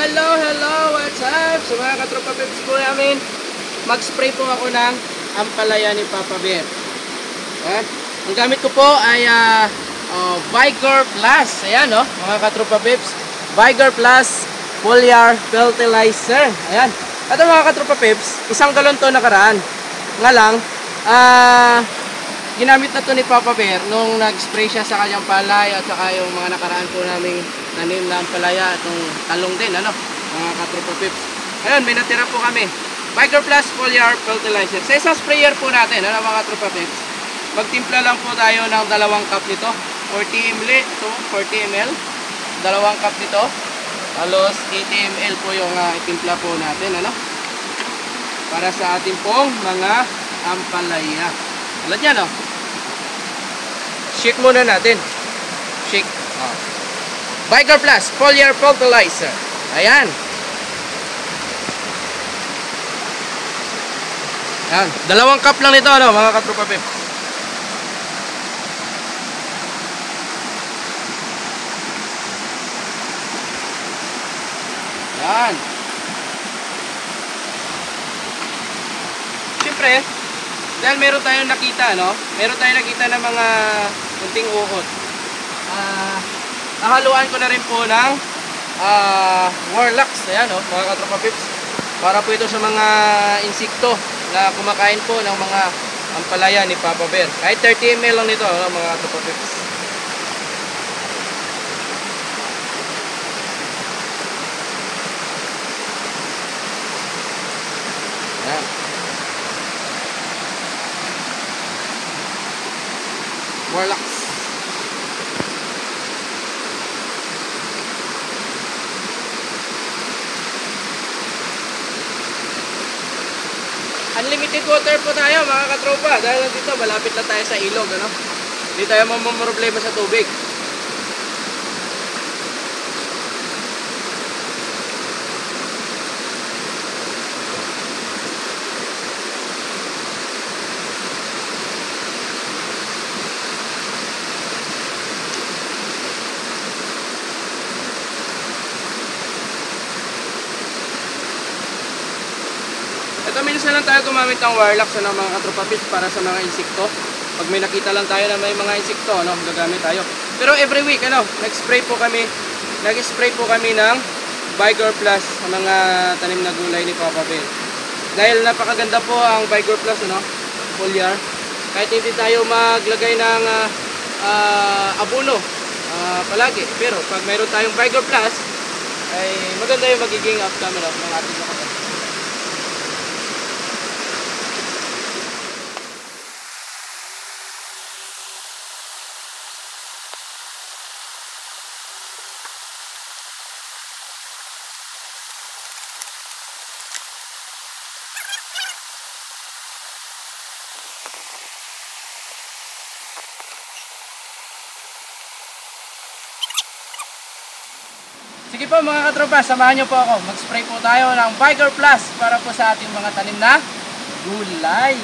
Hello, what's up? Sa mga katropa peps po namin, mag-spray po ako ng ampalaya ni Papa Bear. Ang gamit ko po ay Vigor Plus. Ayan, mga katropa peps, Vigor Plus Foliar Fertilizer. Ayan. At mga katropa peps, 1 galon to nakaraan. Nga lang, ginamit na to ni Papa Bear nung nag-spray siya sa kanyang palay at saka yung mga nakaraan po naming tanim na ampalaya at yung talong din, mga katropa peps. Ayun, may natira po kami. Vigor Plus Foliar Fertilizer. Sa isang sprayer po natin, mga katropa peps, magtimpla lang po tayo ng 2 cup nito. 40 ml, 40 ml. 2 cup nito. Halos 80 ml po yung itimpla po natin, para sa ating pong mga ampalaya. Tulad yan, shake muna natin. Shake. Vigor Plus Foliar Fertilizer. Ayan. Ayan. 2 cup lang nito, mga katropa pep. Ayan. Siyempre, dahil meron tayong nakita, meron tayong nakita ng mga kunting uhot. Nahaluan ko na rin po ng Warlax. Ayan, mga katropa pips. Para po ito sa mga insekto na kumakain po ng mga ampalaya ni Papa Bear. Kahit 30 ml lang nito, mga katropa pips. Ayan. Warlax. Unlimited water po tayo, mga katropa, dahil dito malapit na tayo sa ilog, hindi tayo mamumroblema sa tubig. Ito, minsan lang tayo gumamit ng Warlax, mga katropa fish, para sa mga insekto. Pag may nakita lang tayo na may mga insekto, gagamit tayo. Pero every week, nag-spray po kami ng Vigor Plus sa mga tanim na gulay ni Papa Bear. Dahil napakaganda po ang Vigor Plus, foliar. Kahit hindi tayo maglagay ng abono palagi. Pero pag mayroon tayong Vigor Plus, ay maganda yung magiging outcome ng ating mga. Sige po, mga katropa, samahan nyo po ako. Mag-spray po tayo ng Vigor Plus para po sa ating mga tanim na gulay.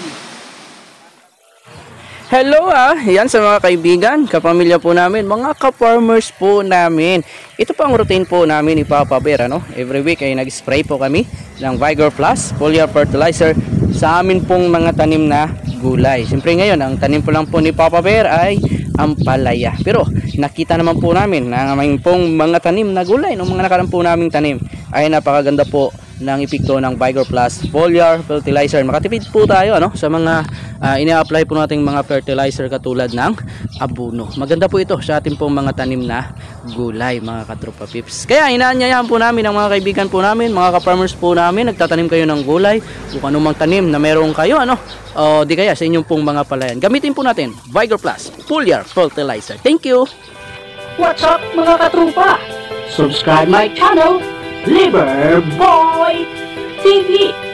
Hello yan sa mga kaibigan, kapamilya po namin, mga ka-farmers po namin. Ito po ang routine po namin ni Papa Bear, Every week ay nag-spray po kami ng Vigor Plus Foliar Fertilizer sa amin pong mga tanim na gulay. Siyempre ngayon, ang tanim po lang po ni Papa Bear ay ampalaya. Pero nakita naman po namin na ang pong mga tanim na gulay, mga nakaraan po naming tanim ay napakaganda po ng epekto ng Vigor Plus Foliar Fertilizer. Makatipid po tayo sa mga ina-apply po nating mga fertilizer katulad ng abono. Maganda po ito sa ating pong mga tanim na gulay, mga katropa pips. Kaya inaanyayahan po namin ang mga kaibigan po namin, mga ka-farmers po namin, nagtatanim kayo ng gulay, kung anumang tanim na meron kayo, o di kaya sa inyong pong mga palayan. Gamitin po natin Vigor Plus Foliar Fertilizer. Thank you! What's up, mga katropa? Subscribe my channel, Liverboy TV.